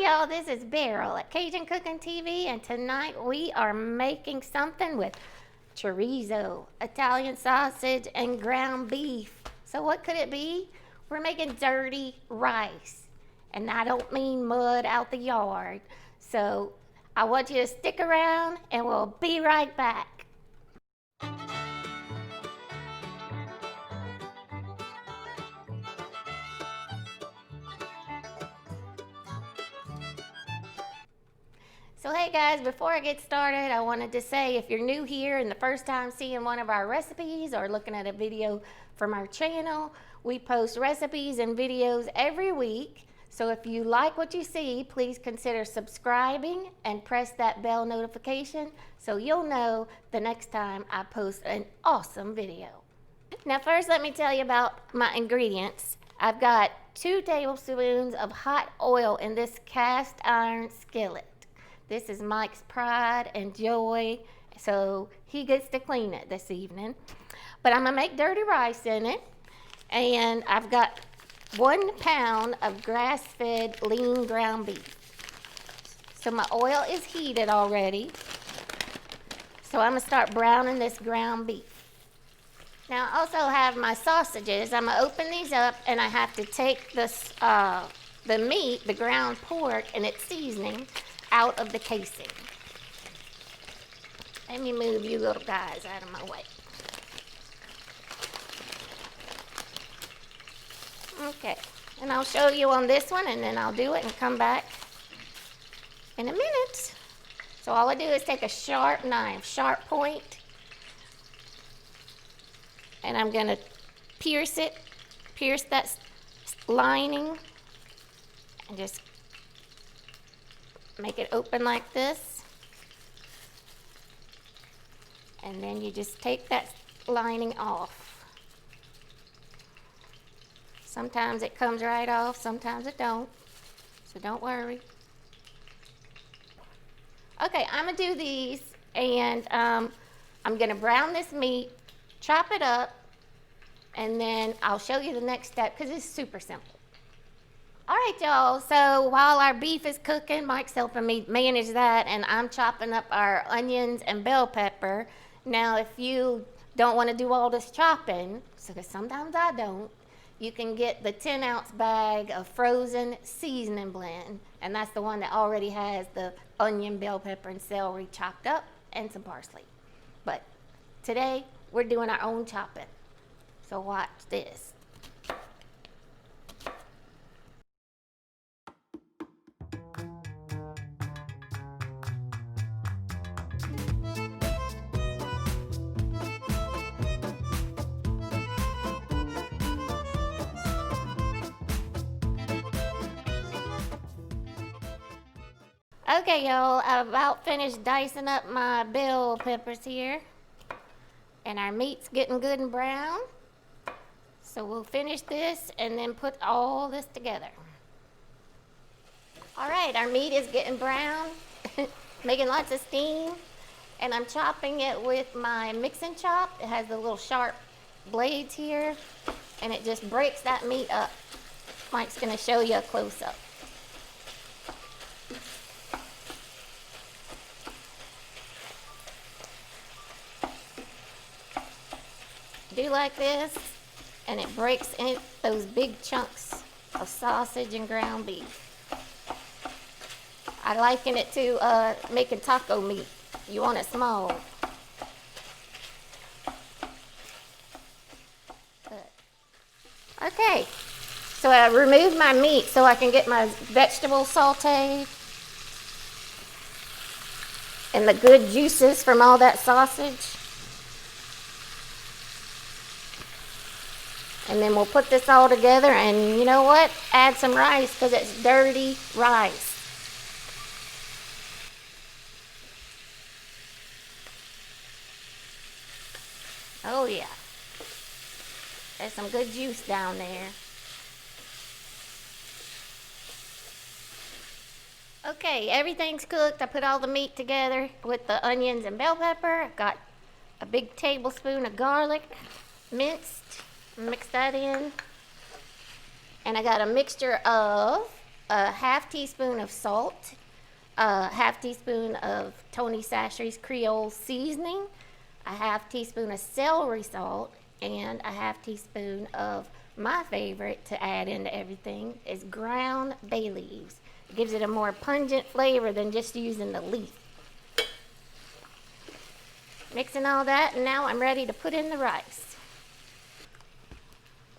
Hi y'all, this is Beryl at Cajun Cooking TV, and tonight we are making something with chorizo, Italian sausage, and ground beef. So what could it be? We're making dirty rice, and I don't mean mud out the yard. So I want you to stick around and we'll be right back. So hey guys, before I get started, I wanted to say if you're new here and the first time seeing one of our recipes or looking at a video from our channel, we post recipes and videos every week. So if you like what you see, please consider subscribing and press that bell notification so you'll know the next time I post an awesome video. Now first let me tell you about my ingredients. I've got 2 tablespoons of hot oil in this cast iron skillet. This is Mike's pride and joy, so he gets to clean it this evening. But I'm gonna make dirty rice in it, and I've got 1 pound of grass-fed lean ground beef. So my oil is heated already, so I'm gonna start browning this ground beef. Now I also have my sausages. I'm gonna open these up, and I have to take this, the meat, the ground pork, and its seasoning out of the casing. Let me move you little guys out of my way. Okay, and I'll show you on this one, and then I'll do it and come back in a minute. So all I do is take a sharp knife, sharp point, and I'm gonna pierce that lining, and just make it open like this, and then you just take that lining off. Sometimes it comes right off, sometimes it don't, so don't worry. Okay, I'm gonna do these, and I'm gonna brown this meat, chop it up, and then I'll show you the next step because it's super simple. All right, y'all, so while our beef is cooking, Mike's helping me manage that, and I'm chopping up our onions and bell pepper. Now, if you don't want to do all this chopping, because sometimes I don't, you can get the 10-ounce bag of frozen seasoning blend, and that's the one that already has the onion, bell pepper, and celery chopped up, and some parsley. But today, we're doing our own chopping, so watch this. Okay, y'all, I've about finished dicing up my bell peppers here. And our meat's getting good and brown. So we'll finish this and then put all this together. All right, our meat is getting brown, making lots of steam. And I'm chopping it with my mixing chop. It has the little sharp blades here, and it just breaks that meat up. Mike's gonna show you a close-up. Do like this, and it breaks in those big chunks of sausage and ground beef. I liken it to making taco meat. You want it small. Okay, so I removed my meat so I can get my vegetables sauteed and the good juices from all that sausage. And then we'll put this all together, and you know what? Add some rice because it's dirty rice. Oh yeah. There's some good juice down there. Okay, everything's cooked. I put all the meat together with the onions and bell pepper. I've got a big tablespoon of garlic minced. Mix that in. And I got a mixture of a half teaspoon of salt, a half teaspoon of Tony Chachere's Creole Seasoning, a half teaspoon of celery salt, and a half teaspoon of my favorite to add into everything is ground bay leaves. It gives it a more pungent flavor than just using the leaf. Mixing all that, and now I'm ready to put in the rice.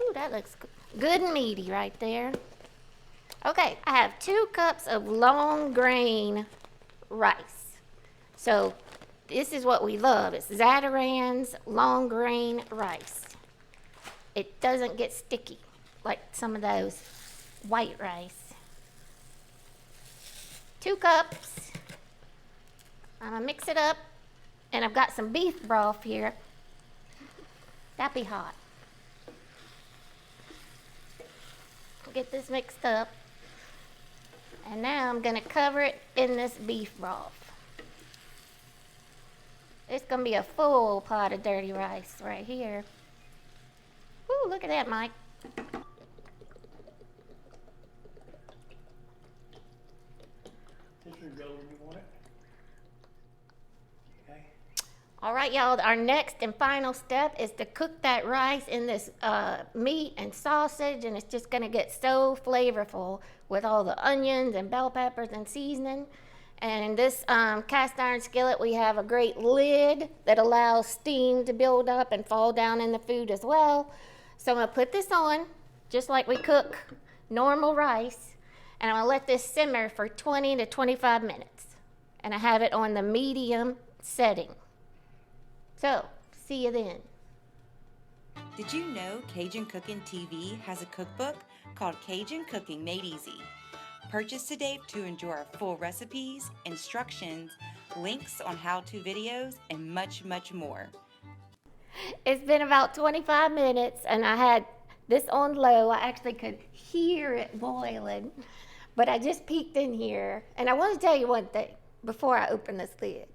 Ooh, that looks good and meaty right there. Okay, I have 2 cups of long grain rice. So this is what we love. It's Zatarain's long grain rice. It doesn't get sticky like some of those white rice. 2 cups. I'm gonna mix it up, and I've got some beef broth here. That'd be hot. Get this mixed up. And now I'm gonna cover it in this beef broth. It's gonna be a full pot of dirty rice right here. Ooh, look at that, Mike. This will go when you want it. Okay. All right, y'all, our next and final step is to cook that rice in this meat and sausage, and it's just gonna get so flavorful with all the onions and bell peppers and seasoning. And in this cast iron skillet, we have a great lid that allows steam to build up and fall down in the food as well. So I'm gonna put this on, just like we cook normal rice, and I'm gonna let this simmer for 20 to 25 minutes. And I have it on the medium setting. So, see you then. Did you know Cajun Cooking TV has a cookbook called Cajun Cooking Made Easy? Purchase today to enjoy our full recipes, instructions, links on how-to videos, and much, much more. It's been about 25 minutes, and I had this on low. I actually could hear it boiling, but I just peeked in here. And I want to tell you one thing before I open this lid.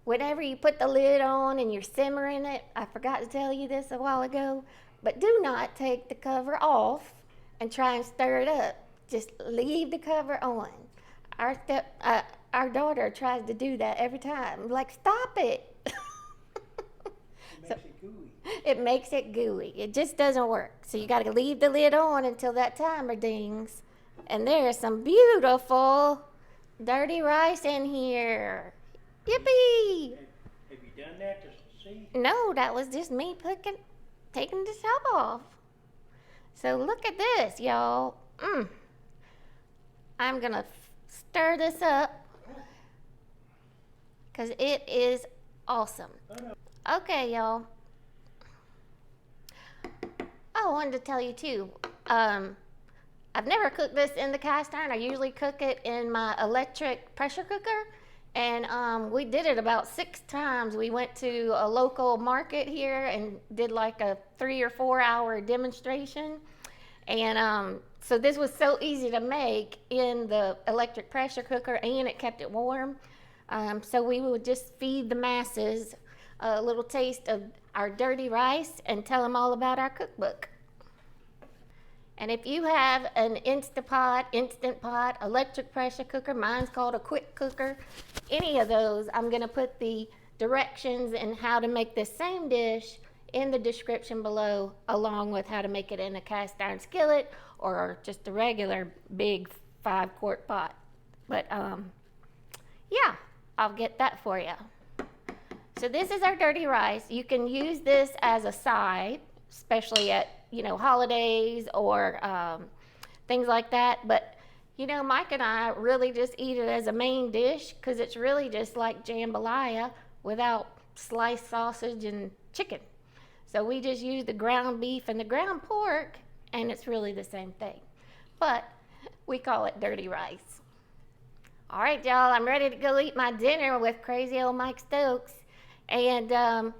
Whenever you put the lid on and you're simmering it, I forgot to tell you this a while ago, but do not take the cover off and try and stir it up. Just leave the cover on. Our daughter tries to do that every time. I'm like, stop it. It makes it gooey. It makes it gooey. It just doesn't work. So you got to leave the lid on until that timer dings. And there's some beautiful dirty rice in here. Yippee! Have you done that to see? No, that was just me taking the top off. So look at this, y'all. I'm going to stir this up because it is awesome. Okay, y'all. Oh, I wanted to tell you too. I've never cooked this in the cast iron. I usually cook it in my electric pressure cooker. And we did it about 6 times. We went to a local market here and did like a 3 or 4 hour demonstration. And so this was so easy to make in the electric pressure cooker, and it kept it warm. So we would just feed the masses a little taste of our dirty rice and tell them all about our cookbook. And if you have an Instant Pot, electric pressure cooker, mine's called a quick cooker, any of those, I'm gonna put the directions and how to make this same dish in the description below, along with how to make it in a cast iron skillet or just a regular big 5-quart pot. But yeah, I'll get that for you. So this is our dirty rice. You can use this as a side, especially at holidays or things like that. But Mike and I really just eat it as a main dish because it's really just like jambalaya without sliced sausage and chicken. So we just use the ground beef and the ground pork, and it's really the same thing. But we call it dirty rice. All right, y'all, I'm ready to go eat my dinner with crazy old Mike Stokes. And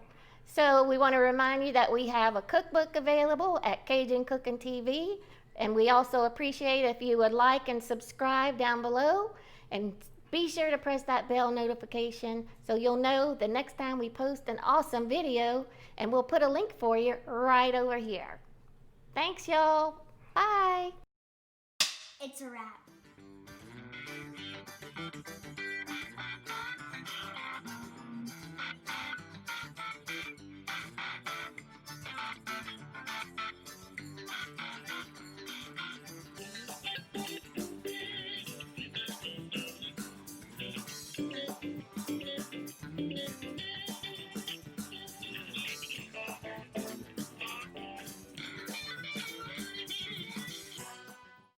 so we want to remind you that we have a cookbook available at Cajun Cooking TV. And we also appreciate if you would like and subscribe down below. And be sure to press that bell notification so you'll know the next time we post an awesome video. And we'll put a link for you right over here. Thanks, y'all. Bye. It's a wrap.